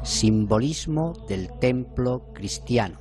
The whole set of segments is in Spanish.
Simbolismo del templo cristiano.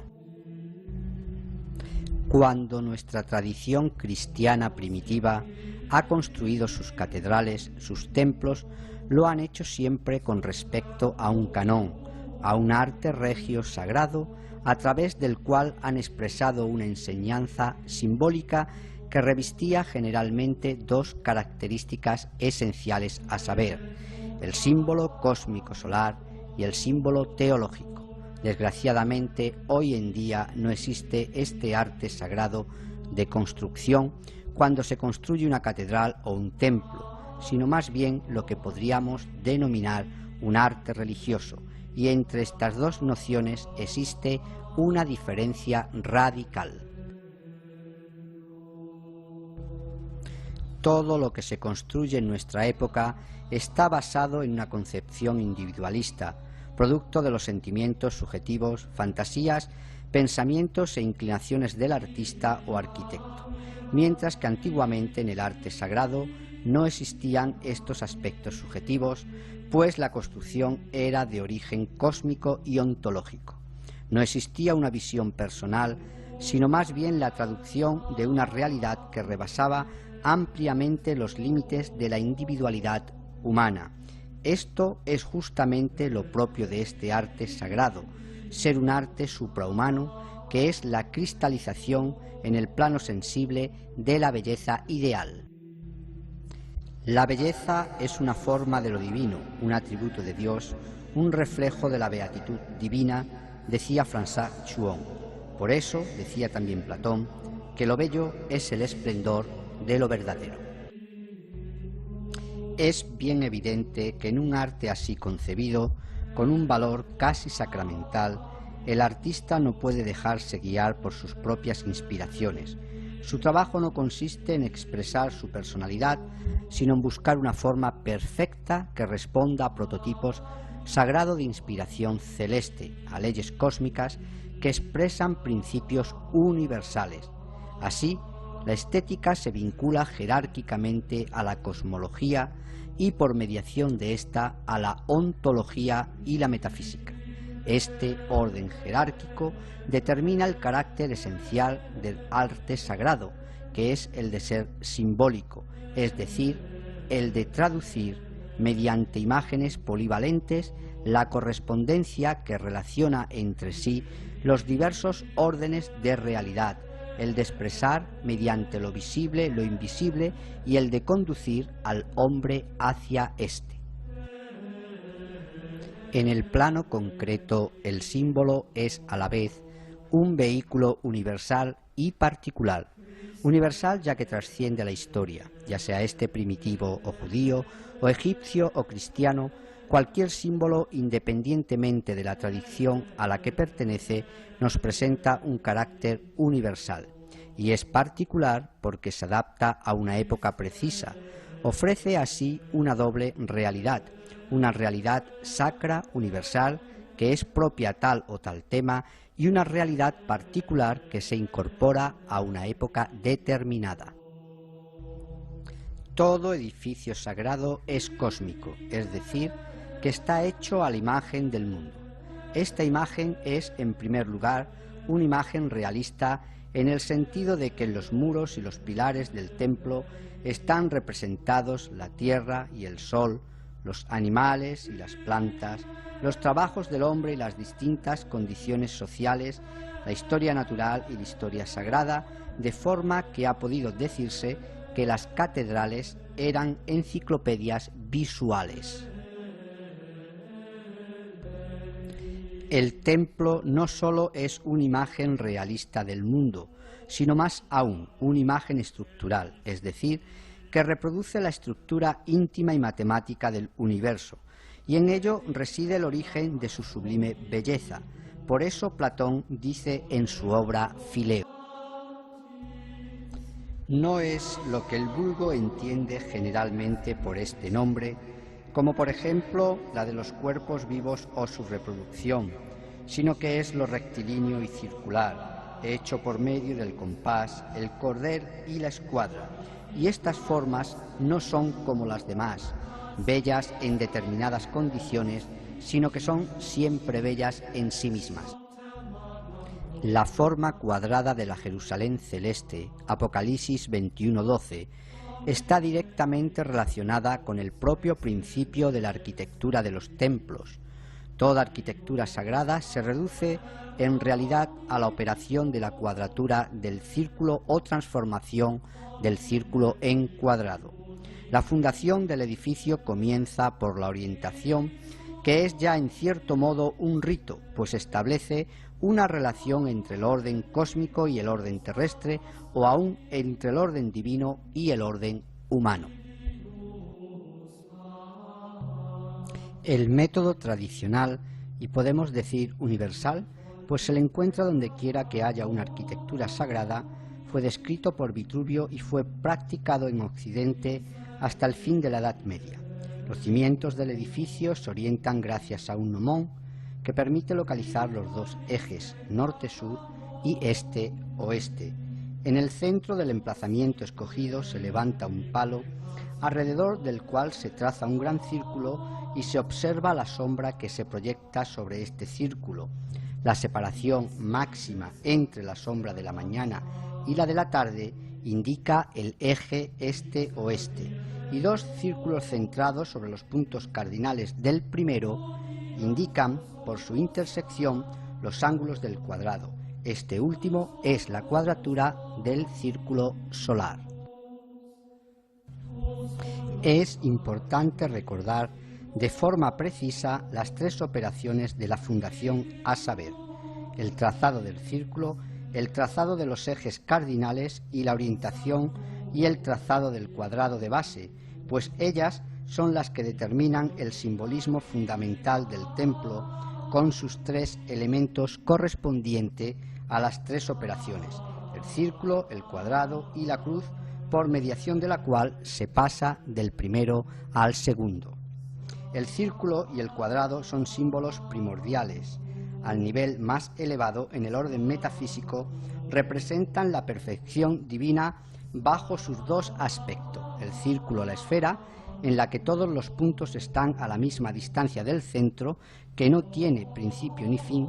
Cuando nuestra tradición cristiana primitiva ha construido sus catedrales, sus templos, lo han hecho siempre con respecto a un canón, a un arte regio sagrado, a través del cual han expresado una enseñanza simbólica que revestía generalmente dos características esenciales, a saber, el símbolo cósmico solar y el símbolo teológico. Desgraciadamente, hoy en día no existe este arte sagrado de construcción cuando se construye una catedral o un templo, sino más bien lo que podríamos denominar un arte religioso, y entre estas dos nociones existe una diferencia radical. Todo lo que se construye en nuestra época está basado en una concepción individualista, producto de los sentimientos subjetivos, fantasías, pensamientos e inclinaciones del artista o arquitecto, mientras que antiguamente en el arte sagrado no existían estos aspectos subjetivos, pues la construcción era de origen cósmico y ontológico. No existía una visión personal, sino más bien la traducción de una realidad que rebasaba ampliamente los límites de la individualidad humana. Esto es justamente lo propio de este arte sagrado, ser un arte suprahumano que es la cristalización en el plano sensible de la belleza ideal. La belleza es una forma de lo divino, un atributo de Dios, un reflejo de la beatitud divina, decía François Chouon. Por eso, decía también Platón, que lo bello es el esplendor de lo verdadero. Es bien evidente que en un arte así concebido, con un valor casi sacramental, el artista no puede dejarse guiar por sus propias inspiraciones. Su trabajo no consiste en expresar su personalidad, sino en buscar una forma perfecta que responda a prototipos sagrados de inspiración celeste, a leyes cósmicas que expresan principios universales. Así, la estética se vincula jerárquicamente a la cosmología y por mediación de ésta a la ontología y la metafísica. Este orden jerárquico determina el carácter esencial del arte sagrado, que es el de ser simbólico, es decir, el de traducir mediante imágenes polivalentes la correspondencia que relaciona entre sí los diversos órdenes de realidad, el de expresar mediante lo visible lo invisible y el de conducir al hombre hacia éste. En el plano concreto, el símbolo es a la vez un vehículo universal y particular. Universal ya que trasciende la historia, ya sea este primitivo o judío, o egipcio o cristiano, cualquier símbolo, independientemente de la tradición a la que pertenece, nos presenta un carácter universal. Y es particular porque se adapta a una época precisa. Ofrece así una doble realidad, una realidad sacra universal que es propia a tal o tal tema y una realidad particular que se incorpora a una época determinada. Todo edificio sagrado es cósmico, es decir, que está hecho a la imagen del mundo. Esta imagen es, en primer lugar, una imagen realista en el sentido de que en los muros y los pilares del templo están representados la tierra y el sol, los animales y las plantas, los trabajos del hombre y las distintas condiciones sociales, la historia natural y la historia sagrada, de forma que ha podido decirse que las catedrales eran enciclopedias visuales. El templo no solo es una imagen realista del mundo, sino más aún una imagen estructural, es decir, que reproduce la estructura íntima y matemática del universo, y en ello reside el origen de su sublime belleza. Por eso Platón dice en su obra Fileo: no es lo que el vulgo entiende generalmente por este nombre, como por ejemplo la de los cuerpos vivos o su reproducción, sino que es lo rectilíneo y circular, hecho por medio del compás, el cordel y la escuadra, y estas formas no son como las demás, bellas en determinadas condiciones, sino que son siempre bellas en sí mismas. La forma cuadrada de la Jerusalén celeste, Apocalipsis 21:12, está directamente relacionada con el propio principio de la arquitectura de los templos. Toda arquitectura sagrada se reduce en realidad a la operación de la cuadratura del círculo o transformación del círculo en cuadrado. La fundación del edificio comienza por la orientación, que es ya en cierto modo un rito, pues establece una relación entre el orden cósmico y el orden terrestre, o aún entre el orden divino y el orden humano. El método tradicional, y podemos decir universal, pues se le encuentra donde quiera que haya una arquitectura sagrada, fue descrito por Vitruvio y fue practicado en Occidente hasta el fin de la Edad Media. Los cimientos del edificio se orientan gracias a un gnomón que permite localizar los dos ejes norte-sur y este-oeste. En el centro del emplazamiento escogido se levanta un palo, alrededor del cual se traza un gran círculo y se observa la sombra que se proyecta sobre este círculo. La separación máxima entre la sombra de la mañana y la de la tarde indica el eje este-oeste, y dos círculos centrados sobre los puntos cardinales del primero indican por su intersección los ángulos del cuadrado. Este último es la cuadratura del círculo solar. Es importante recordar de forma precisa las tres operaciones de la fundación, a saber, el trazado del círculo, el trazado de los ejes cardinales y la orientación y el trazado del cuadrado de base, pues ellas son las que determinan el simbolismo fundamental del templo con sus tres elementos correspondientes a las tres operaciones, el círculo, el cuadrado y la cruz, por mediación de la cual se pasa del primero al segundo. El círculo y el cuadrado son símbolos primordiales. Al nivel más elevado en el orden metafísico, representan la perfección divina bajo sus dos aspectos. El círculo, la esfera, en la que todos los puntos están a la misma distancia del centro, que no tiene principio ni fin,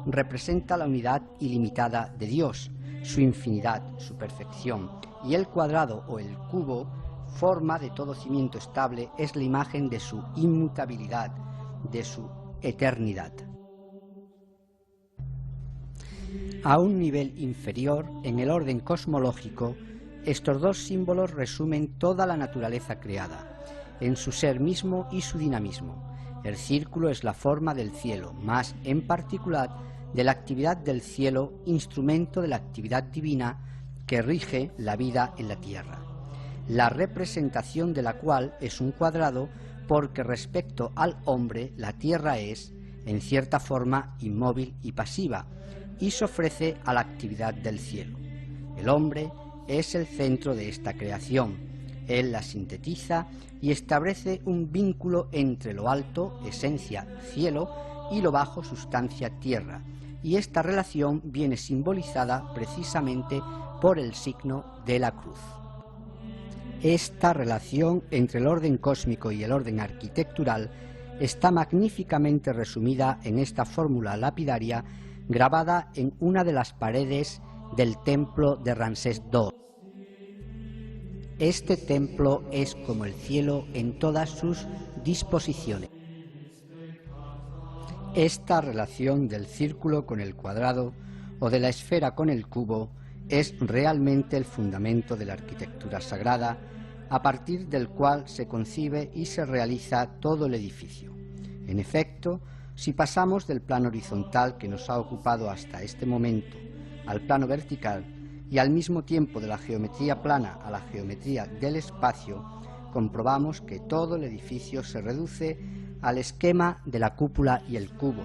representa la unidad ilimitada de Dios, su infinidad, su perfección, y el cuadrado o el cubo, forma de todo cimiento estable, es la imagen de su inmutabilidad, de su eternidad. A un nivel inferior, en el orden cosmológico, estos dos símbolos resumen toda la naturaleza creada, en su ser mismo y su dinamismo. El círculo es la forma del cielo, más en particular de la actividad del cielo, instrumento de la actividad divina que rige la vida en la tierra, la representación de la cual es un cuadrado, porque respecto al hombre la tierra es, en cierta forma, inmóvil y pasiva, y se ofrece a la actividad del cielo. El hombre es el centro de esta creación. Él la sintetiza y establece un vínculo entre lo alto, esencia, cielo, y lo bajo, sustancia, tierra, y esta relación viene simbolizada precisamente por el signo de la cruz. Esta relación entre el orden cósmico y el orden arquitectural está magníficamente resumida en esta fórmula lapidaria grabada en una de las paredes del templo de Ramsés II. Este templo es como el cielo en todas sus disposiciones. Esta relación del círculo con el cuadrado o de la esfera con el cubo es realmente el fundamento de la arquitectura sagrada, a partir del cual se concibe y se realiza todo el edificio. En efecto, si pasamos del plano horizontal que nos ha ocupado hasta este momento al plano vertical y al mismo tiempo de la geometría plana a la geometría del espacio, comprobamos que todo el edificio se reduce al esquema de la cúpula y el cubo.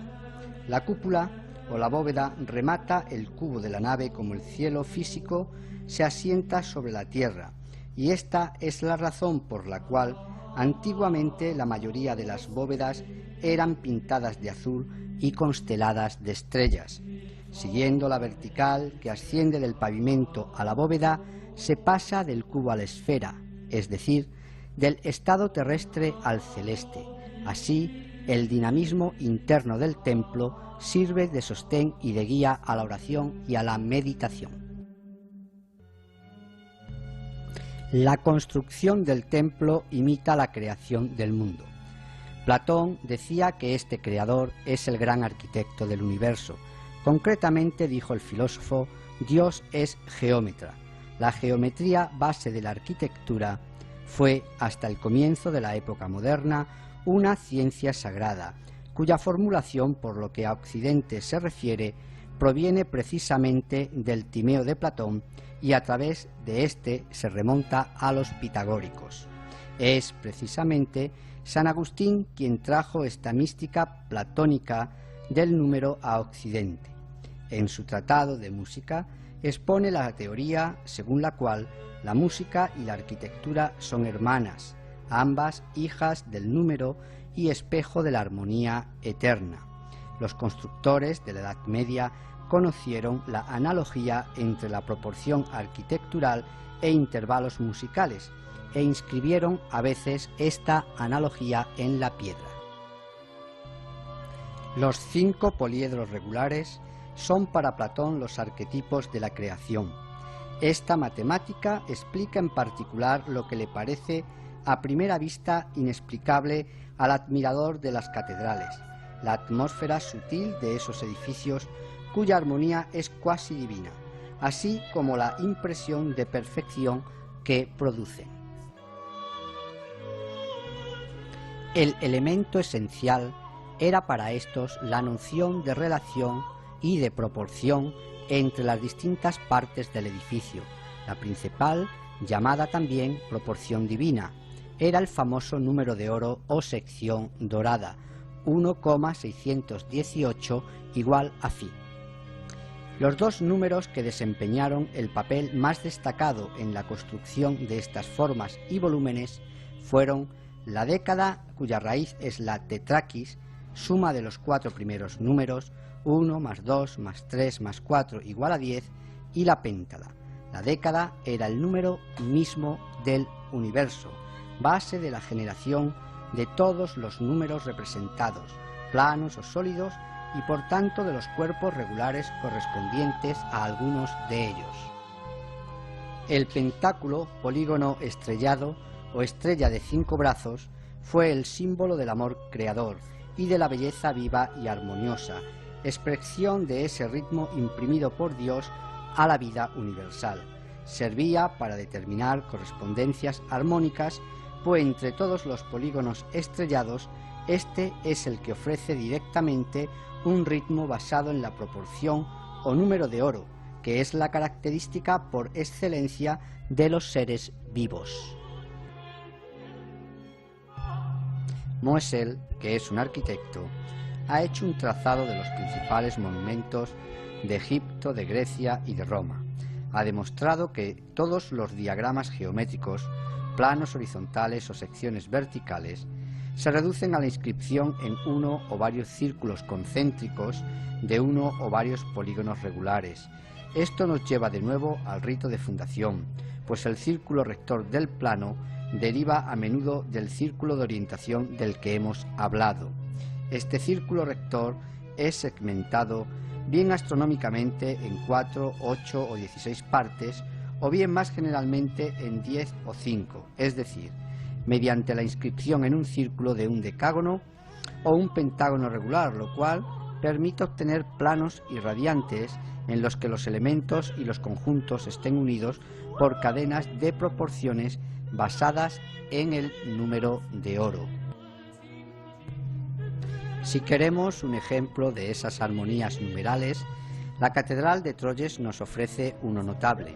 La cúpula o la bóveda remata el cubo de la nave como el cielo físico se asienta sobre la tierra, y esta es la razón por la cual antiguamente la mayoría de las bóvedas eran pintadas de azul y consteladas de estrellas. Siguiendo la vertical que asciende del pavimento a la bóveda, se pasa del cubo a la esfera, es decir, del estado terrestre al celeste. Así, El dinamismo interno del templo sirve de sostén y de guía a la oración y a la meditación. La construcción del templo imita la creación del mundo. Platón decía que este creador es el gran arquitecto del universo. Concretamente, dijo el filósofo, Dios es geómetra. La geometría, base de la arquitectura, fue, hasta el comienzo de la época moderna, una ciencia sagrada, cuya formulación, por lo que a Occidente se refiere, proviene precisamente del Timeo de Platón y a través de éste se remonta a los pitagóricos. Es precisamente San Agustín quien trajo esta mística platónica del número a Occidente. En su tratado de música expone la teoría según la cual la música y la arquitectura son hermanas, ambas hijas del número y espejo de la armonía eterna. Los constructores de la Edad Media conocieron la analogía entre la proporción arquitectural e intervalos musicales e inscribieron a veces esta analogía en la piedra. Los 5 poliedros regulares son para Platón los arquetipos de la creación. Esta matemática explica en particular lo que le parece a primera vista inexplicable al admirador de las catedrales, la atmósfera sutil de esos edificios cuya armonía es cuasi divina, así como la impresión de perfección que producen. El elemento esencial era para estos la noción de relación y de proporción entre las distintas partes del edificio. La principal, llamada también proporción divina, era el famoso número de oro o sección dorada, 1,618 igual a φ. Los 2 números que desempeñaron el papel más destacado en la construcción de estas formas y volúmenes fueron la década, cuya raíz es la tetraquis, suma de los 4 primeros números, 1 más 2 más 3 más 4 igual a 10, y la péntada. La década era el número mismo del universo, base de la generación de todos los números representados, planos o sólidos, y por tanto de los cuerpos regulares correspondientes a algunos de ellos. El pentáculo, polígono estrellado o estrella de 5 brazos, fue el símbolo del amor creador y de la belleza viva y armoniosa, expresión de ese ritmo imprimido por Dios a la vida universal. Servía para determinar correspondencias armónicas, pues entre todos los polígonos estrellados, este es el que ofrece directamente un ritmo basado en la proporción o número de oro, que es la característica por excelencia de los seres vivos. Moesel, que es un arquitecto, ha hecho un trazado de los principales monumentos de Egipto, de Grecia y de Roma. Ha demostrado que todos los diagramas geométricos, planos horizontales o secciones verticales, se reducen a la inscripción en uno o varios círculos concéntricos de uno o varios polígonos regulares. Esto nos lleva de nuevo al rito de fundación, pues el círculo rector del plano deriva a menudo del círculo de orientación del que hemos hablado. Este círculo rector es segmentado bien astronómicamente en 4, 8 o 16 partes, o bien más generalmente en 10 o 5, es decir, mediante la inscripción en un círculo de un decágono o un pentágono regular, lo cual permite obtener planos irradiantes en los que los elementos y los conjuntos estén unidos por cadenas de proporciones basadas en el número de oro. Si queremos un ejemplo de esas armonías numerales, la Catedral de Troyes nos ofrece uno notable.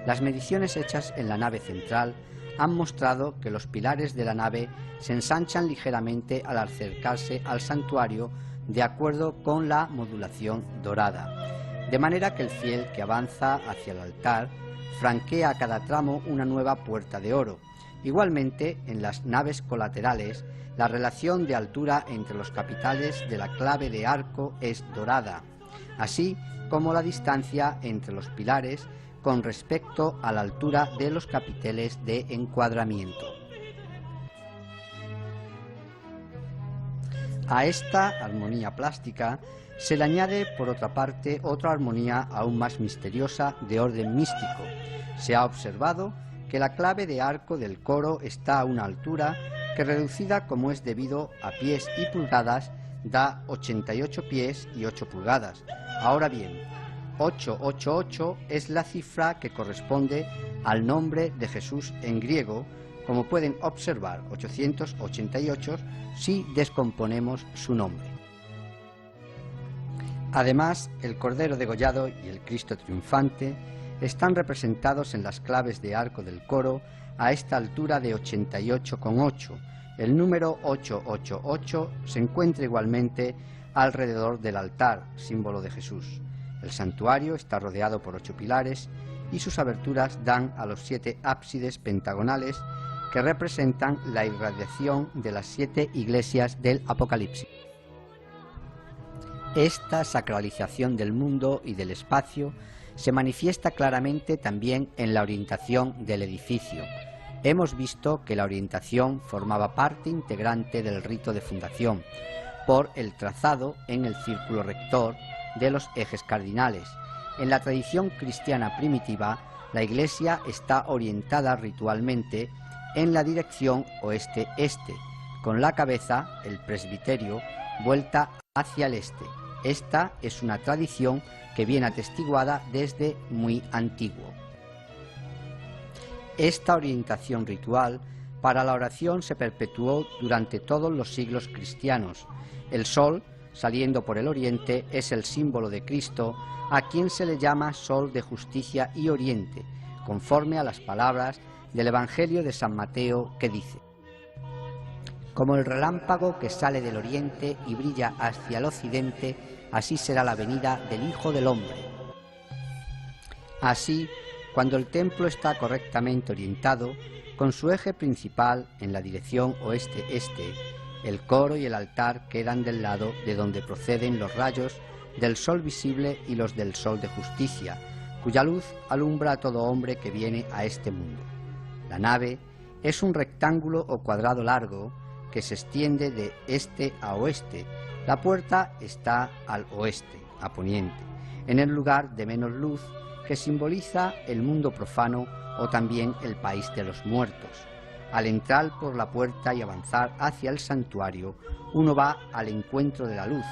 Las mediciones hechas en la nave central han mostrado que los pilares de la nave se ensanchan ligeramente al acercarse al santuario de acuerdo con la modulación dorada, de manera que el fiel que avanza hacia el altar franquea a cada tramo una nueva puerta de oro. Igualmente, en las naves colaterales, la relación de altura entre los capiteles de la clave de arco es dorada, así como la distancia entre los pilares con respecto a la altura de los capiteles de encuadramiento. A esta armonía plástica se le añade, por otra parte, otra armonía aún más misteriosa de orden místico. Se ha observado que la clave de arco del coro está a una altura que, reducida como es debido a pies y pulgadas, da 88 pies y 8 pulgadas. Ahora bien, 888 es la cifra que corresponde al nombre de Jesús en griego, como pueden observar 888 si descomponemos su nombre. Además, el Cordero degollado y el Cristo triunfante están representados en las claves de arco del coro a esta altura de 88,8. El número 888 se encuentra igualmente alrededor del altar, símbolo de Jesús. El santuario está rodeado por 8 pilares y sus aberturas dan a los 7 ábsides pentagonales que representan la irradiación de las 7 iglesias del Apocalipsis. Esta sacralización del mundo y del espacio se manifiesta claramente también en la orientación del edificio. Hemos visto que la orientación formaba parte integrante del rito de fundación, por el trazado en el círculo rector de los ejes cardinales. En la tradición cristiana primitiva, la iglesia está orientada ritualmente en la dirección oeste-este, con la cabeza, el presbiterio, vuelta hacia el este. Esta es una tradición que viene atestiguada desde muy antiguo. Esta orientación ritual para la oración se perpetuó durante todos los siglos cristianos. El sol, saliendo por el oriente, es el símbolo de Cristo, a quien se le llama Sol de Justicia y Oriente, conforme a las palabras del Evangelio de San Mateo, que dice: como el relámpago que sale del oriente y brilla hacia el occidente, así será la venida del Hijo del Hombre. Así, cuando el templo está correctamente orientado, con su eje principal en la dirección oeste-este, el coro y el altar quedan del lado de donde proceden los rayos del sol visible y los del sol de justicia, cuya luz alumbra a todo hombre que viene a este mundo. La nave es un rectángulo o cuadrado largo que se extiende de este a oeste. La puerta está al oeste, a poniente, en el lugar de menos luz que simboliza el mundo profano o también el país de los muertos. Al entrar por la puerta y avanzar hacia el santuario, uno va al encuentro de la luz.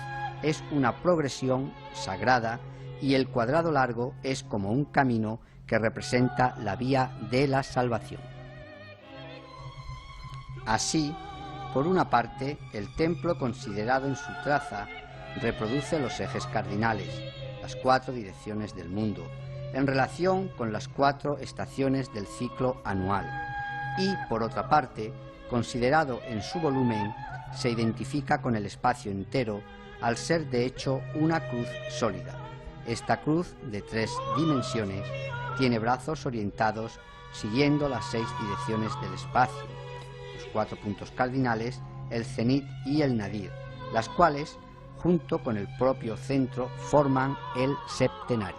Es una progresión sagrada y el cuadrado largo es como un camino que representa la vía de la salvación. Así, por una parte, el templo considerado en su traza reproduce los ejes cardinales, las 4 direcciones del mundo, en relación con las 4 estaciones del ciclo anual, y, por otra parte, considerado en su volumen, se identifica con el espacio entero, al ser de hecho una cruz sólida. Esta cruz, de 3 dimensiones, tiene brazos orientados siguiendo las 6 direcciones del espacio, los 4 puntos cardinales, el cenit y el nadir, las cuales, junto con el propio centro, forman el septenario.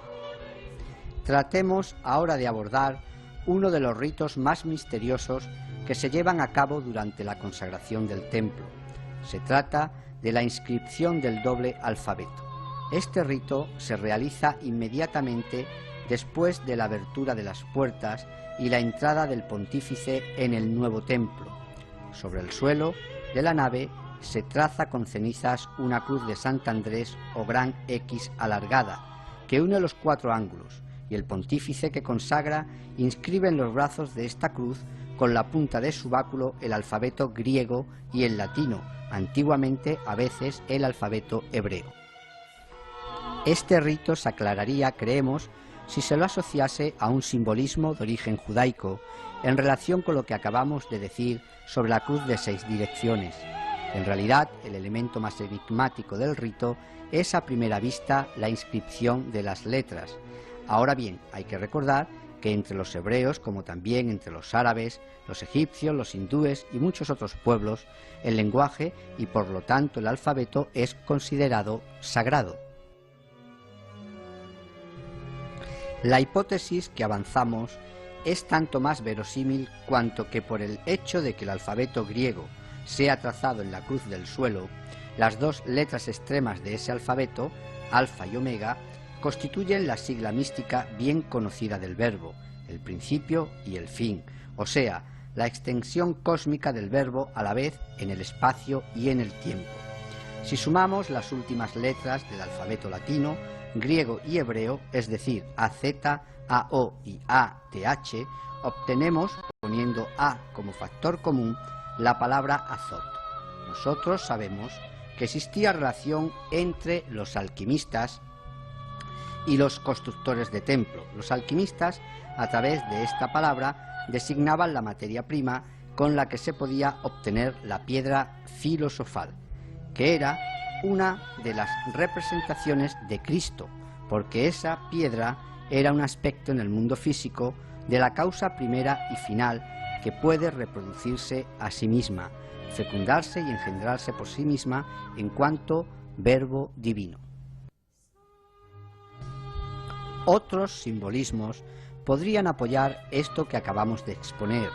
Tratemos ahora de abordar uno de los ritos más misteriosos que se llevan a cabo durante la consagración del templo. Se trata de la inscripción del doble alfabeto. Este rito se realiza inmediatamente después de la abertura de las puertas y la entrada del pontífice en el nuevo templo. Sobre el suelo de la nave se traza con cenizas una cruz de Sant Andrés o gran X alargada, que une los 4 ángulos, y el pontífice que consagra inscribe en los brazos de esta cruz con la punta de su báculo el alfabeto griego y el latino, antiguamente a veces el alfabeto hebreo. Este rito se aclararía, creemos, si se lo asociase a un simbolismo de origen judaico en relación con lo que acabamos de decir sobre la cruz de 6 direcciones. En realidad, el elemento más enigmático del rito es a primera vista la inscripción de las letras. Ahora bien, hay que recordar que entre los hebreos, como también entre los árabes, los egipcios, los hindúes y muchos otros pueblos, el lenguaje y por lo tanto el alfabeto es considerado sagrado. La hipótesis que avanzamos es tanto más verosímil cuanto que por el hecho de que el alfabeto griego sea trazado en la cruz del suelo, Las dos letras extremas de ese alfabeto, alfa y omega, constituyen la sigla mística bien conocida del verbo, el principio y el fin, o sea, la extensión cósmica del verbo a la vez en el espacio y en el tiempo. Si sumamos las últimas letras del alfabeto latino, griego y hebreo, es decir, AZ, AO y ATH, obtenemos, poniendo A como factor común, la palabra azot. Nosotros sabemos que existía relación entre los alquimistas y los constructores de templo. Los alquimistas, a través de esta palabra, designaban la materia prima con la que se podía obtener la piedra filosofal, que era una de las representaciones de Cristo, porque esa piedra era un aspecto en el mundo físico de la causa primera y final que puede reproducirse a sí misma, fecundarse y engendrarse por sí misma en cuanto verbo divino. Otros simbolismos podrían apoyar esto que acabamos de exponer.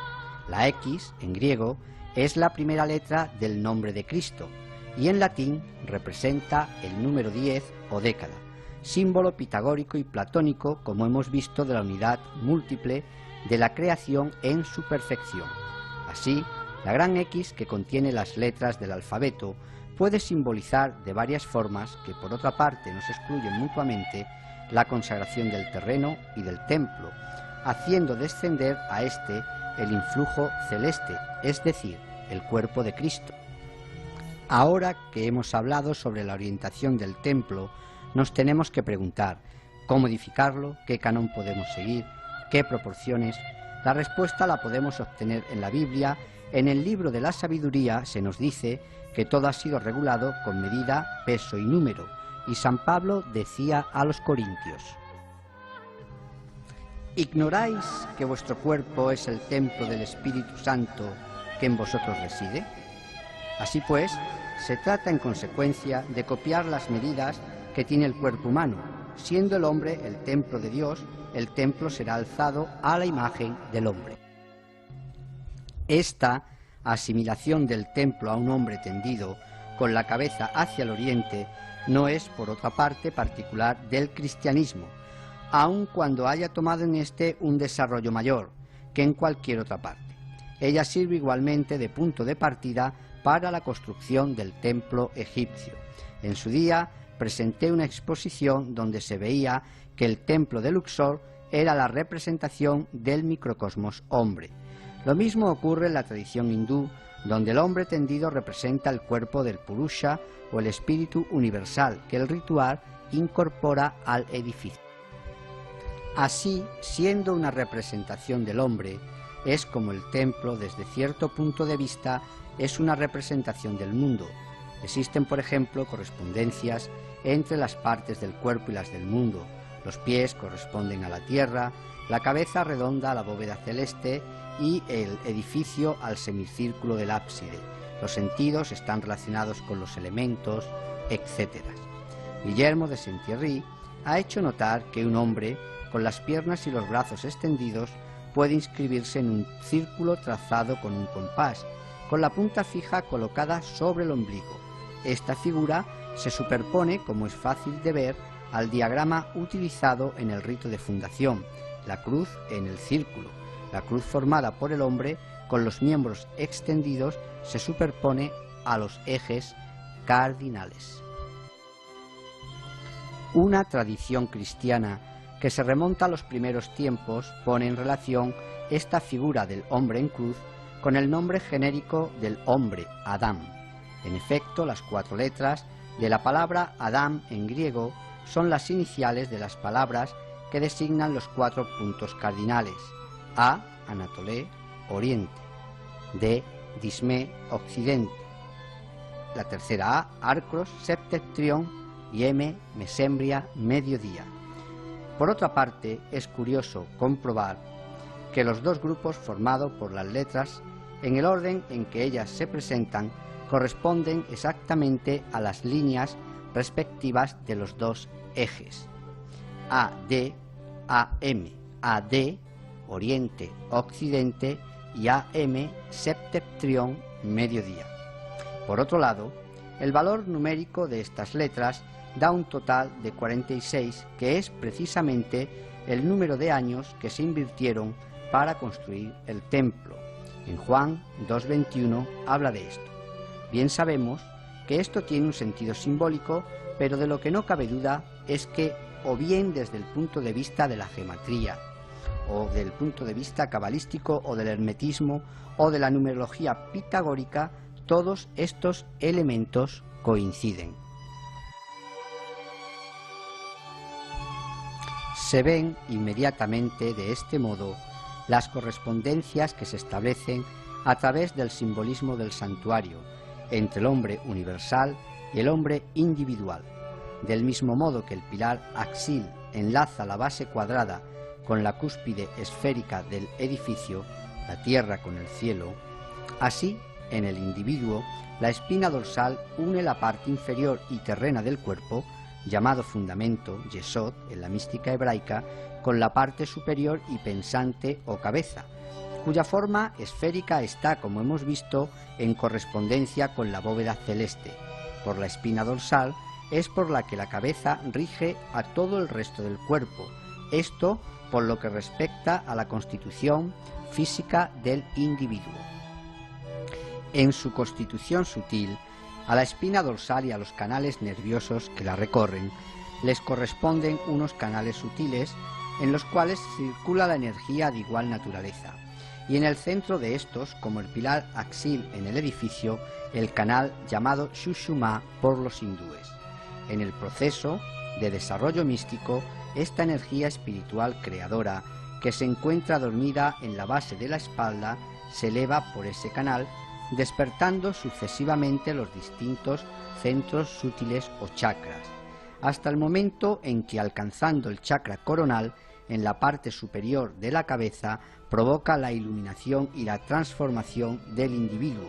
La X, en griego, es la primera letra del nombre de Cristo y en latín representa el número 10 o década, símbolo pitagórico y platónico, como hemos visto, de la unidad múltiple de la creación en su perfección. Así, la gran X, que contiene las letras del alfabeto, puede simbolizar de varias formas que por otra parte nos excluyen mutuamente la consagración del terreno y del templo, haciendo descender a éste el influjo celeste, es decir, el cuerpo de Cristo. Ahora que hemos hablado sobre la orientación del templo, nos tenemos que preguntar cómo edificarlo, qué canon podemos seguir, qué proporciones. La respuesta la podemos obtener en la Biblia. En el libro de la sabiduría se nos dice que todo ha sido regulado con medida, peso y número, y San Pablo decía a los corintios: ¿ignoráis que vuestro cuerpo es el templo del Espíritu Santo que en vosotros reside? Así pues, se trata en consecuencia de copiar las medidas que tiene el cuerpo humano. Siendo el hombre el templo de Dios, el templo será alzado a la imagen del hombre. Esta asimilación del templo a un hombre tendido con la cabeza hacia el oriente no es, por otra parte, particular del cristianismo, aun cuando haya tomado en este un desarrollo mayor que en cualquier otra parte. Ella sirve igualmente de punto de partida para la construcción del templo egipcio. En su día presenté una exposición donde se veía que el templo de Luxor era la representación del microcosmos hombre. Lo mismo ocurre en la tradición hindú, donde el hombre tendido representa el cuerpo del Purusha o el espíritu universal que el ritual incorpora al edificio. Así, siendo una representación del hombre, es como el templo, desde cierto punto de vista, es una representación del mundo. Existen, por ejemplo, correspondencias entre las partes del cuerpo y las del mundo. Los pies corresponden a la tierra, la cabeza redonda a la bóveda celeste y el edificio al semicírculo del ábside. Los sentidos están relacionados con los elementos, etc. Guillermo de Saint-Thierry ha hecho notar que un hombre, con las piernas y los brazos extendidos, puede inscribirse en un círculo trazado con un compás, con la punta fija colocada sobre el ombligo. Esta figura se superpone, como es fácil de ver, al diagrama utilizado en el rito de fundación, la cruz en el círculo. La cruz formada por el hombre, con los miembros extendidos, se superpone a los ejes cardinales. Una tradición cristiana que se remonta a los primeros tiempos pone en relación esta figura del hombre en cruz con el nombre genérico del hombre, Adán. En efecto, las 4 letras de la palabra Adán en griego son las iniciales de las palabras que designan los 4 puntos cardinales: A, Anatolé, oriente; D, Dismé, occidente; la tercera A, Arcros, septentrión; y M, Mesembria, mediodía. Por otra parte, es curioso comprobar que los dos grupos formados por las letras, en el orden en que ellas se presentan, corresponden exactamente a las líneas respectivas de los dos ejes: AD, AM, AD, oriente, occidente, y AM, septentrión, mediodía. Por otro lado, El valor numérico de estas letras da un total de 46, que es precisamente el número de años que se invirtieron para construir el templo. En Juan 2:21 habla de esto. Bien sabemos que esto tiene un sentido simbólico, pero de lo que no cabe duda es que, o bien desde el punto de vista de la gematría, o del punto de vista cabalístico, o del hermetismo, o de la numerología pitagórica, todos estos elementos coinciden. Se ven inmediatamente de este modo las correspondencias que se establecen a través del simbolismo del santuario entre el hombre universal y el hombre individual. Del mismo modo que el pilar axil enlaza la base cuadrada con la cúspide esférica del edificio, la tierra con el cielo, así, en el individuo, la espina dorsal une la parte inferior y terrena del cuerpo, llamado fundamento, yesod, en la mística hebraica, con la parte superior y pensante o cabeza, cuya forma esférica está, como hemos visto, en correspondencia con la bóveda celeste. Por la espina dorsal es por la que la cabeza rige a todo el resto del cuerpo, esto por lo que respecta a la constitución física del individuo. En su constitución sutil, a la espina dorsal y a los canales nerviosos que la recorren les corresponden unos canales sutiles en los cuales circula la energía de igual naturaleza, y en el centro de estos, como el pilar axil en el edificio, el canal llamado Shushuma por los hindúes. En el proceso de desarrollo místico, esta energía espiritual creadora, que se encuentra dormida en la base de la espalda, se eleva por ese canal, despertando sucesivamente los distintos centros sutiles o chakras, hasta el momento en que, alcanzando el chakra coronal en la parte superior de la cabeza, provoca la iluminación y la transformación del individuo.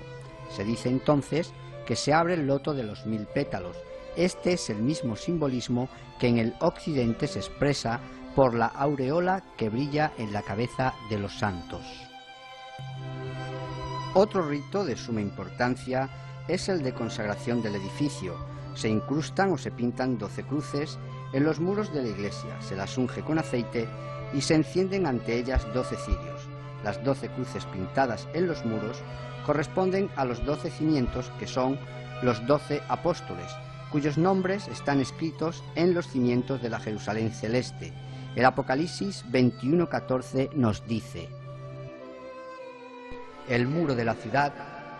Se dice entonces que se abre el loto de los 1000 pétalos. Este es el mismo simbolismo que en el occidente se expresa por la aureola que brilla en la cabeza de los santos. Otro rito de suma importancia es el de consagración del edificio. Se incrustan o se pintan 12 cruces en los muros de la iglesia, se las unge con aceite y se encienden ante ellas 12 cirios. Las 12 cruces pintadas en los muros corresponden a los 12 cimientos, que son los 12 apóstoles, cuyos nombres están escritos en los cimientos de la Jerusalén celeste. El Apocalipsis 21:14 nos dice: el muro de la ciudad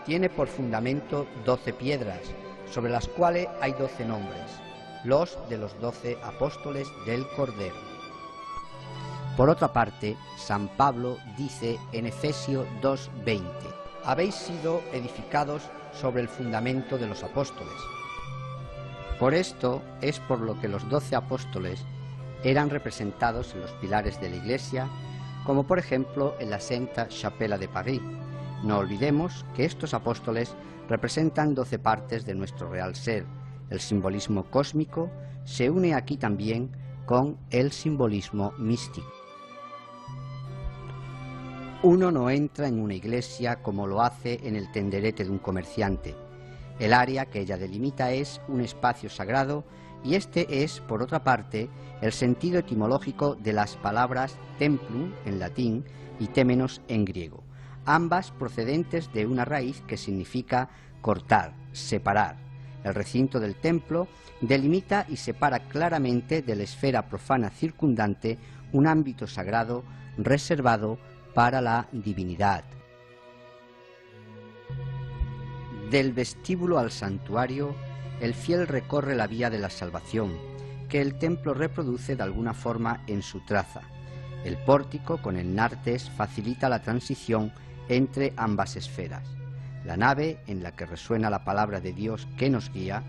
tiene por fundamento 12 piedras, sobre las cuales hay 12 nombres, los de los 12 apóstoles del Cordero. Por otra parte, San Pablo dice en Efesios 2:20: habéis sido edificados sobre el fundamento de los apóstoles. Por esto es por lo que los 12 apóstoles eran representados en los pilares de la Iglesia, como por ejemplo en la Santa Chapelle de París. No olvidemos que estos apóstoles representan 12 partes de nuestro real ser. El simbolismo cósmico se une aquí también con el simbolismo místico. Uno no entra en una iglesia como lo hace en el tenderete de un comerciante. El área que ella delimita es un espacio sagrado, y este es, por otra parte, el sentido etimológico de las palabras templum en latín y témenos en griego, ambas procedentes de una raíz que significa cortar, separar. El recinto del templo delimita y separa claramente de la esfera profana circundante un ámbito sagrado reservado para la divinidad. Del vestíbulo al santuario, el fiel recorre la vía de la salvación, que el templo reproduce de alguna forma en su traza. El pórtico con el nártex facilita la transición entre ambas esferas. La nave en la que resuena la palabra de Dios que nos guía,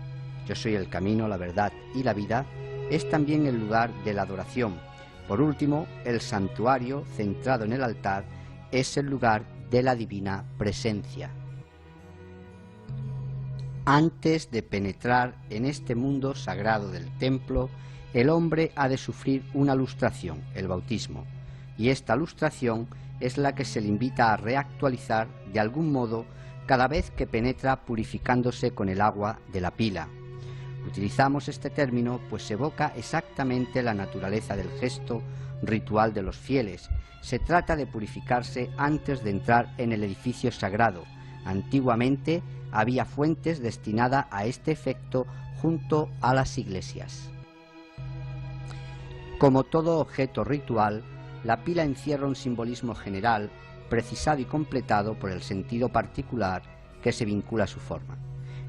yo soy el camino, la verdad y la vida, es también el lugar de la adoración. Por último, el santuario, centrado en el altar, es el lugar de la divina presencia. Antes de penetrar en este mundo sagrado del templo, el hombre ha de sufrir una lustración, el bautismo, y esta lustración es la que se le invita a reactualizar de algún modo cada vez que penetra purificándose con el agua de la pila. Utilizamos este término pues evoca exactamente la naturaleza del gesto ritual de los fieles. Se trata de purificarse antes de entrar en el edificio sagrado. Antiguamente había fuentes destinadas a este efecto junto a las iglesias. Como todo objeto ritual, la pila encierra un simbolismo general, precisado y completado por el sentido particular que se vincula a su forma.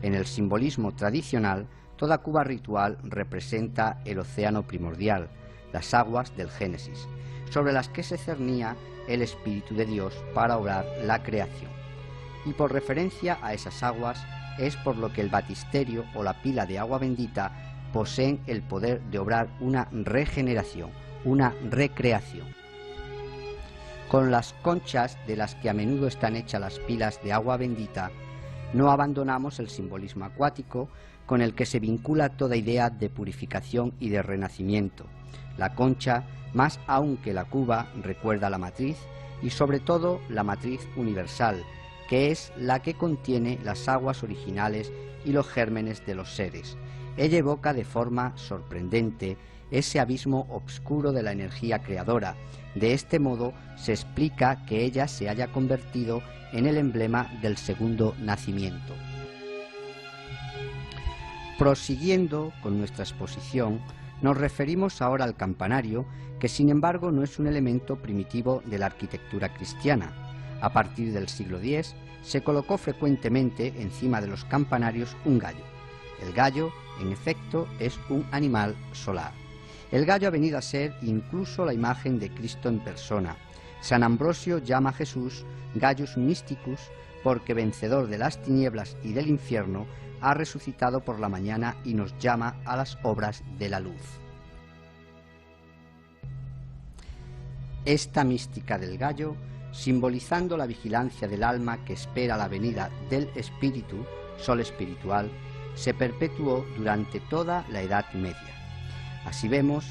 En el simbolismo tradicional, toda cuba ritual representa el océano primordial, las aguas del Génesis, sobre las que se cernía el Espíritu de Dios para obrar la creación. Y por referencia a esas aguas es por lo que el batisterio o la pila de agua bendita poseen el poder de obrar una regeneración, una recreación. Con las conchas de las que a menudo están hechas las pilas de agua bendita, no abandonamos el simbolismo acuático con el que se vincula toda idea de purificación y de renacimiento. La concha, más aún que la cuba, recuerda la matriz y sobre todo la matriz universal, que es la que contiene las aguas originales y los gérmenes de los seres. Ella evoca de forma sorprendente ese abismo obscuro de la energía creadora. De este modo se explica que ella se haya convertido en el emblema del segundo nacimiento. Prosiguiendo con nuestra exposición, nos referimos ahora al campanario, que sin embargo no es un elemento primitivo de la arquitectura cristiana. A partir del siglo X se colocó frecuentemente encima de los campanarios un gallo. El gallo, en efecto, es un animal solar. El gallo ha venido a ser incluso la imagen de Cristo en persona. San Ambrosio llama a Jesús Gallus Mysticus porque vencedor de las tinieblas y del infierno ha resucitado por la mañana y nos llama a las obras de la luz. Esta mística del gallo, simbolizando la vigilancia del alma que espera la venida del Espíritu, sol espiritual, se perpetuó durante toda la Edad Media. Así vemos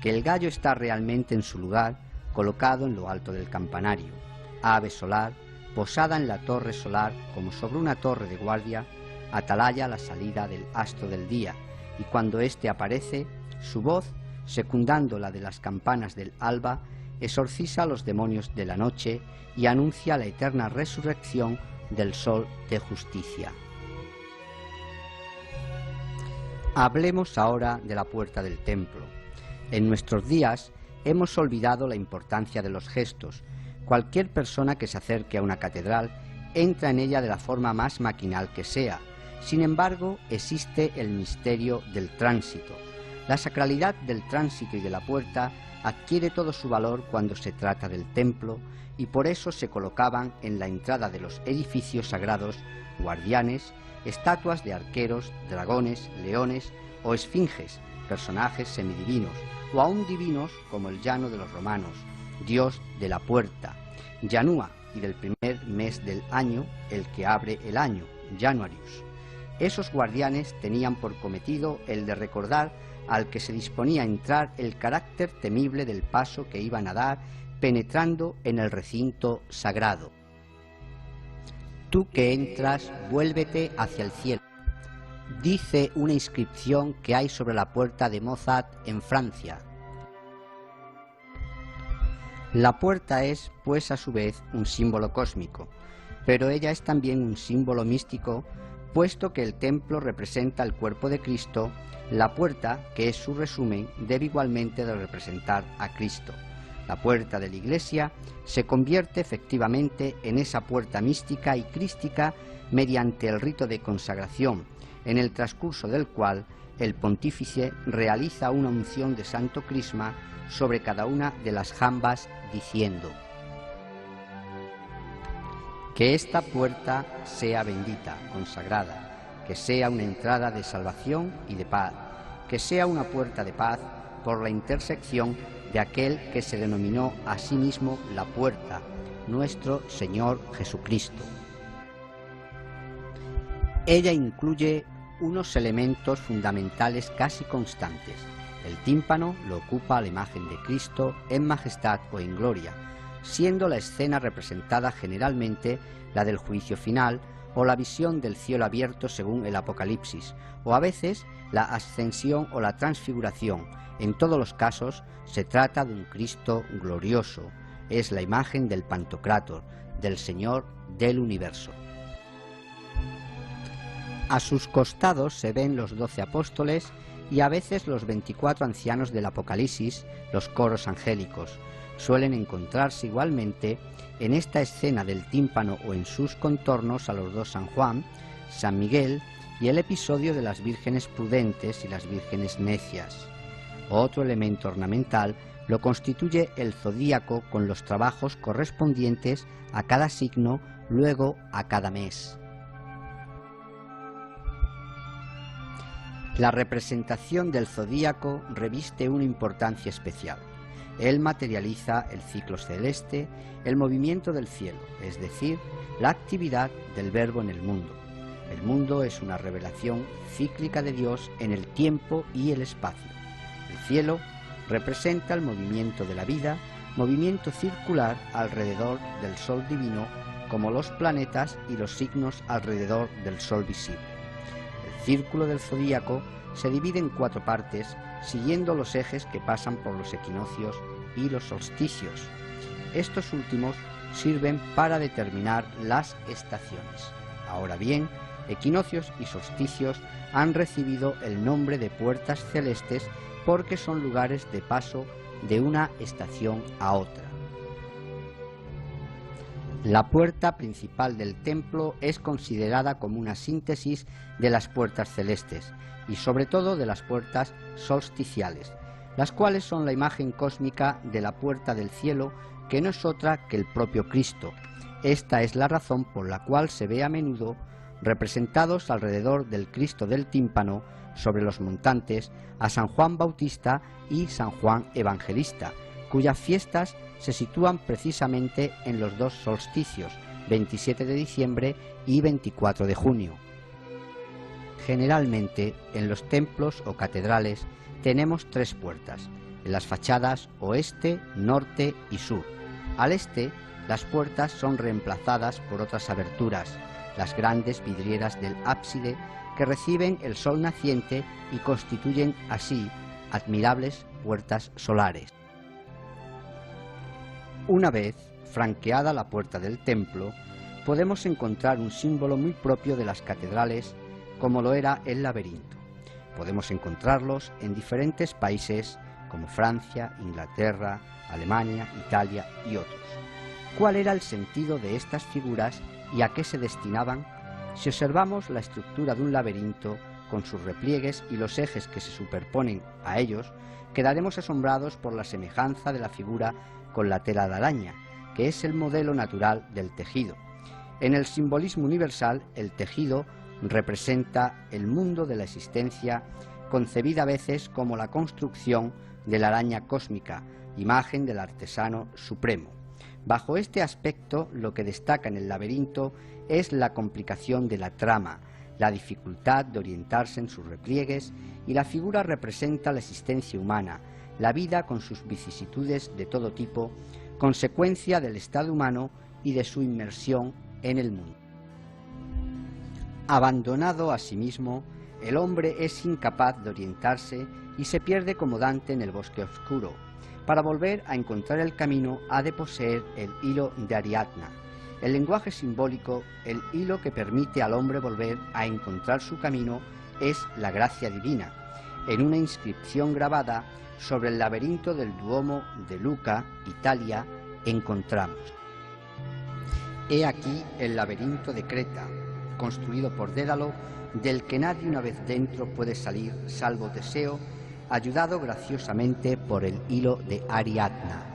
que el gallo está realmente en su lugar, colocado en lo alto del campanario, ave solar, posada en la torre solar como sobre una torre de guardia, atalaya la salida del astro del día, y cuando éste aparece, su voz, secundando la de las campanas del alba, exorciza a los demonios de la noche y anuncia la eterna resurrección del sol de justicia. Hablemos ahora de la puerta del templo. En nuestros días hemos olvidado la importancia de los gestos. Cualquier persona que se acerque a una catedral entra en ella de la forma más maquinal que sea. Sin embargo, existe el misterio del tránsito. La sacralidad del tránsito y de la puerta adquiere todo su valor cuando se trata del templo, y por eso se colocaban en la entrada de los edificios sagrados guardianes, estatuas de arqueros, dragones, leones o esfinges, personajes semidivinos, o aún divinos como el llano de los romanos, dios de la puerta, Janua, y del primer mes del año, el que abre el año, Januarius. Esos guardianes tenían por cometido el de recordar al que se disponía a entrar el carácter temible del paso que iban a dar penetrando en el recinto sagrado. Tú que entras, vuélvete hacia el cielo, dice una inscripción que hay sobre la puerta de Mozart en Francia. La puerta es, pues, a su vez, un símbolo cósmico, pero ella es también un símbolo místico, puesto que el templo representa el cuerpo de Cristo. La puerta, que es su resumen, debe igualmente de representar a Cristo. La puerta de la Iglesia se convierte efectivamente en esa puerta mística y crística mediante el rito de consagración, en el transcurso del cual el pontífice realiza una unción de santo crisma sobre cada una de las jambas, diciendo: que esta puerta sea bendita, consagrada, que sea una entrada de salvación y de paz, que sea una puerta de paz por la intersección de aquel que se denominó a sí mismo la puerta, nuestro Señor Jesucristo. Ella incluye unos elementos fundamentales casi constantes. El tímpano lo ocupa la imagen de Cristo en majestad o en gloria, siendo la escena representada generalmente la del juicio final o la visión del cielo abierto según el Apocalipsis, o a veces la ascensión o la transfiguración. En todos los casos se trata de un Cristo glorioso. Es la imagen del Pantocrátor, del Señor del universo. A sus costados se ven los 12 apóstoles y a veces los 24 ancianos del Apocalipsis, los coros angélicos. Suelen encontrarse igualmente en esta escena del tímpano o en sus contornos a los dos San Juan, San Miguel y el episodio de las vírgenes prudentes y las vírgenes necias. Otro elemento ornamental lo constituye el zodíaco con los trabajos correspondientes a cada signo, luego a cada mes. La representación del zodíaco reviste una importancia especial. Él materializa el ciclo celeste, el movimiento del cielo, es decir, la actividad del Verbo en el mundo. El mundo es una revelación cíclica de Dios en el tiempo y el espacio. El cielo representa el movimiento de la vida, movimiento circular alrededor del Sol divino, como los planetas y los signos alrededor del Sol visible. El círculo del zodíaco se divide en 4 partes, siguiendo los ejes que pasan por los equinoccios y los solsticios. Estos últimos sirven para determinar las estaciones. Ahora bien, equinoccios y solsticios han recibido el nombre de puertas celestes porque son lugares de paso de una estación a otra. La puerta principal del templo es considerada como una síntesis de las puertas celestes y sobre todo de las puertas solsticiales, las cuales son la imagen cósmica de la puerta del cielo, que no es otra que el propio Cristo. Esta es la razón por la cual se ve a menudo representados alrededor del Cristo del tímpano, sobre los montantes, a San Juan Bautista y San Juan Evangelista, cuyas fiestas se sitúan precisamente en los 2 solsticios, 27 de diciembre y 24 de junio. Generalmente, en los templos o catedrales tenemos 3 puertas, en las fachadas oeste, norte y sur. Al este, las puertas son reemplazadas por otras aberturas, las grandes vidrieras del ábside, que reciben el sol naciente y constituyen así admirables puertas solares. Una vez franqueada la puerta del templo, podemos encontrar un símbolo muy propio de las catedrales, como lo era el laberinto. Podemos encontrarlos en diferentes países como Francia, Inglaterra, Alemania, Italia y otros. ¿Cuál era el sentido de estas figuras y a qué se destinaban? Si observamos la estructura de un laberinto con sus repliegues y los ejes que se superponen a ellos, quedaremos asombrados por la semejanza de la figura con la tela de araña, que es el modelo natural del tejido. En el simbolismo universal, el tejido representa el mundo de la existencia, concebida a veces como la construcción de la araña cósmica, imagen del artesano supremo. Bajo este aspecto, lo que destaca en el laberinto es la complicación de la trama, la dificultad de orientarse en sus repliegues, y la figura representa la existencia humana, la vida con sus vicisitudes de todo tipo, consecuencia del estado humano y de su inmersión en el mundo. Abandonado a sí mismo, el hombre es incapaz de orientarse y se pierde como Dante en el bosque oscuro. Para volver a encontrar el camino ha de poseer el hilo de Ariadna. El lenguaje simbólico, el hilo que permite al hombre volver a encontrar su camino, es la gracia divina. En una inscripción grabada sobre el laberinto del Duomo de Lucca, Italia, encontramos: he aquí el laberinto de Creta, construido por Dédalo, del que nadie una vez dentro puede salir salvo Teseo, ayudado graciosamente por el hilo de Ariadna.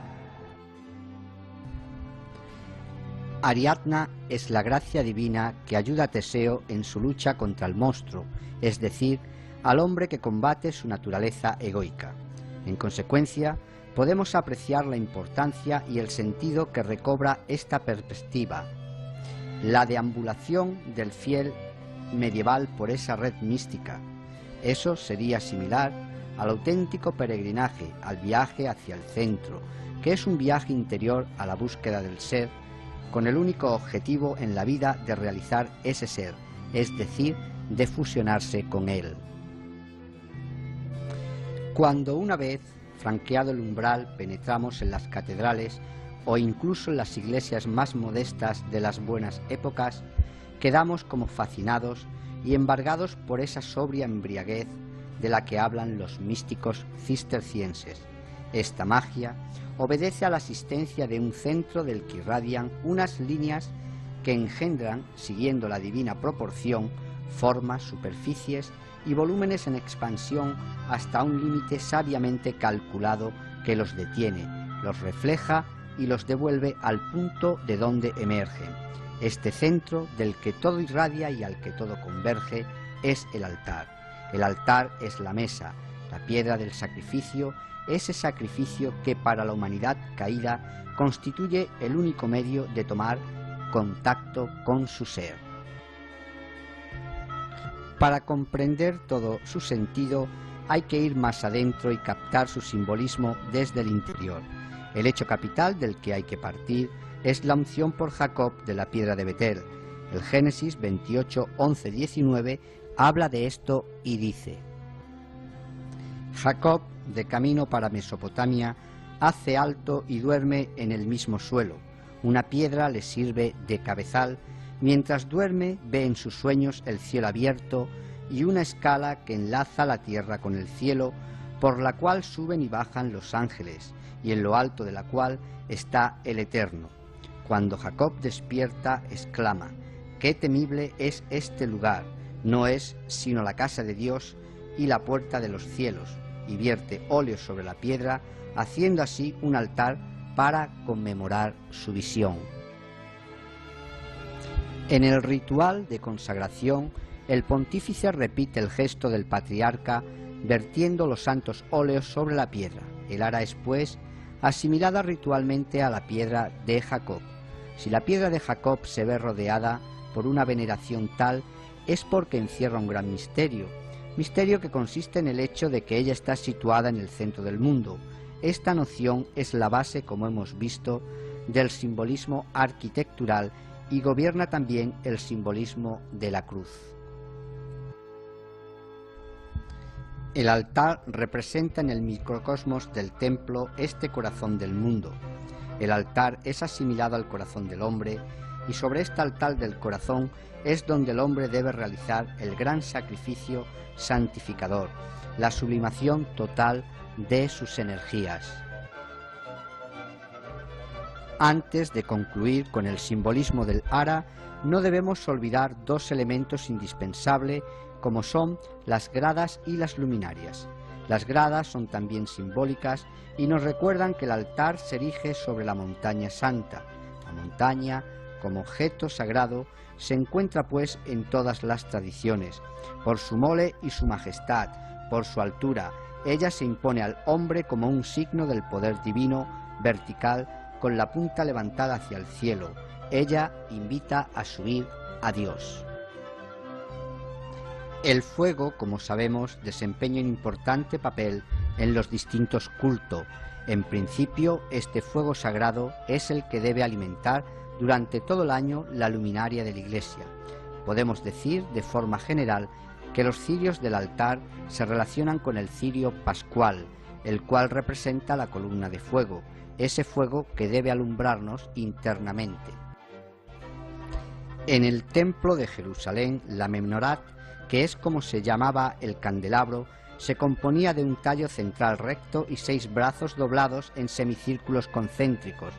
Ariadna es la gracia divina que ayuda a Teseo en su lucha contra el monstruo, es decir, al hombre que combate su naturaleza egoica. En consecuencia, podemos apreciar la importancia y el sentido que recobra esta perspectiva. La deambulación del fiel medieval por esa red mística. Eso sería similar al auténtico peregrinaje, al viaje hacia el centro, que es un viaje interior a la búsqueda del ser, con el único objetivo en la vida de realizar ese ser, es decir, de fusionarse con él. Cuando una vez franqueado el umbral penetramos en las catedrales o incluso en las iglesias más modestas de las buenas épocas, quedamos como fascinados y embargados por esa sobria embriaguez de la que hablan los místicos cistercienses. Esta magia obedece a la existencia de un centro del que irradian unas líneas que engendran, siguiendo la divina proporción, formas, superficies y volúmenes en expansión hasta un límite sabiamente calculado que los detiene, los refleja y los devuelve al punto de donde emergen. Este centro del que todo irradia y al que todo converge es el altar. El altar es la mesa, la piedra del sacrificio, ese sacrificio que para la humanidad caída constituye el único medio de tomar contacto con su ser. Para comprender todo su sentido hay que ir más adentro y captar su simbolismo desde el interior. El hecho capital del que hay que partir es la unción por Jacob de la piedra de Betel. El Génesis 28, 11, 19 habla de esto y dice: Jacob, de camino para Mesopotamia, hace alto y duerme en el mismo suelo. Una piedra le sirve de cabezal. Mientras duerme, ve en sus sueños el cielo abierto y una escala que enlaza la tierra con el cielo, por la cual suben y bajan los ángeles, y en lo alto de la cual está el Eterno. Cuando Jacob despierta, exclama: «¡Qué temible es este lugar! No es sino la casa de Dios y la puerta de los cielos», y vierte óleo sobre la piedra, haciendo así un altar para conmemorar su visión. En el ritual de consagración, el pontífice repite el gesto del patriarca vertiendo los santos óleos sobre la piedra. El ara es, pues, asimilada ritualmente a la piedra de Jacob. Si la piedra de Jacob se ve rodeada por una veneración tal, es porque encierra un gran misterio que consiste en el hecho de que ella está situada en el centro del mundo. Esta noción es la base, como hemos visto, del simbolismo arquitectural y gobierna también el simbolismo de la cruz. El altar representa en el microcosmos del templo este corazón del mundo. El altar es asimilado al corazón del hombre y sobre este altar del corazón es donde el hombre debe realizar el gran sacrificio santificador, la sublimación total de sus energías. Antes de concluir con el simbolismo del ara, no debemos olvidar dos elementos indispensables como son las gradas y las luminarias. Las gradas son también simbólicas y nos recuerdan que el altar se erige sobre la montaña santa. La montaña, como objeto sagrado, se encuentra pues en todas las tradiciones. Por su mole y su majestad, por su altura, ella se impone al hombre como un signo del poder divino, vertical, con la punta levantada hacia el cielo. Ella invita a subir a Dios. El fuego, como sabemos, desempeña un importante papel en los distintos cultos. En principio, este fuego sagrado es el que debe alimentar durante todo el año la luminaria de la iglesia. Podemos decir, de forma general, que los cirios del altar se relacionan con el cirio pascual, el cual representa la columna de fuego, ese fuego que debe alumbrarnos internamente. En el templo de Jerusalén, la Memnorat, que es como se llamaba el candelabro, se componía de un tallo central recto y 6 brazos doblados en semicírculos concéntricos.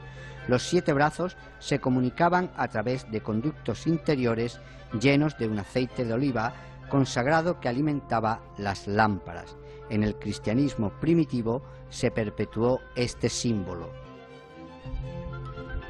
Los 7 brazos se comunicaban a través de conductos interiores llenos de un aceite de oliva consagrado que alimentaba las lámparas. En el cristianismo primitivo se perpetuó este símbolo.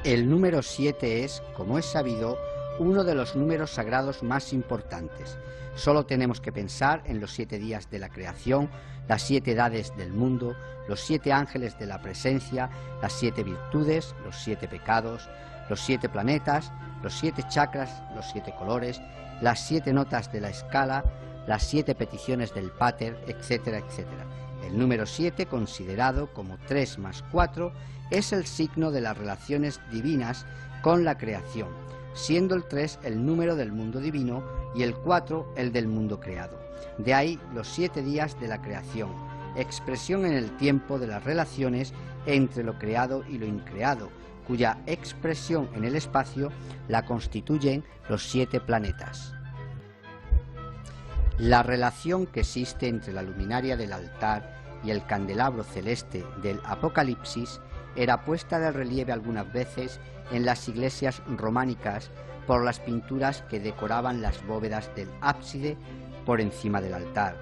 El número 7 es, como es sabido, uno de los números sagrados más importantes. Solo tenemos que pensar en los 7 días de la creación, las 7 edades del mundo, los 7 ángeles de la presencia, las 7 virtudes, los 7 pecados, los 7 planetas, los 7 chakras, los 7 colores, las 7 notas de la escala, las 7 peticiones del Pater, etcétera, etcétera. El número 7, considerado como 3 más 4, es el signo de las relaciones divinas con la creación, siendo el 3 el número del mundo divino y el 4 el del mundo creado. De ahí los 7 días de la creación, expresión en el tiempo de las relaciones entre lo creado y lo increado, cuya expresión en el espacio la constituyen los 7 planetas. La relación que existe entre la luminaria del altar y el candelabro celeste del Apocalipsis era puesta de relieve algunas veces en las iglesias románicas por las pinturas que decoraban las bóvedas del ábside por encima del altar.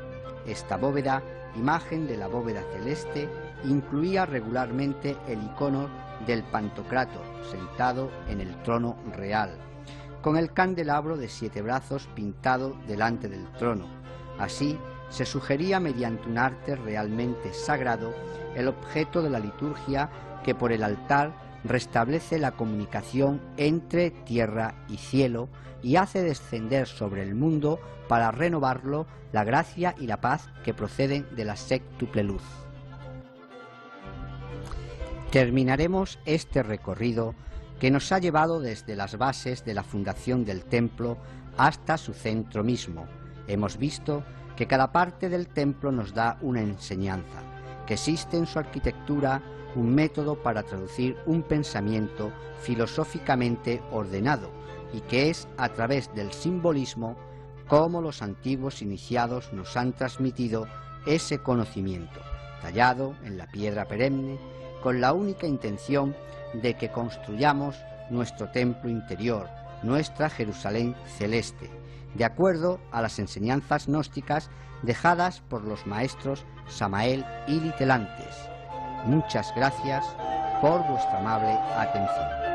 Esta bóveda, imagen de la bóveda celeste, incluía regularmente el icono del Pantocrátor sentado en el trono real, con el candelabro de 7 brazos pintado delante del trono. Así se sugería mediante un arte realmente sagrado el objeto de la liturgia que por el altar restablece la comunicación entre tierra y cielo y hace descender sobre el mundo para renovarlo la gracia y la paz que proceden de la séptuple luz. Terminaremos este recorrido que nos ha llevado desde las bases de la fundación del templo hasta su centro mismo. Hemos visto que cada parte del templo nos da una enseñanza, que existe en su arquitectura un método para traducir un pensamiento filosóficamente ordenado y que es a través del simbolismo como los antiguos iniciados nos han transmitido ese conocimiento, tallado en la piedra perenne, con la única intención de que construyamos nuestro templo interior, nuestra Jerusalén celeste, de acuerdo a las enseñanzas gnósticas dejadas por los maestros Samael y Litelantes. Muchas gracias por vuestra amable atención.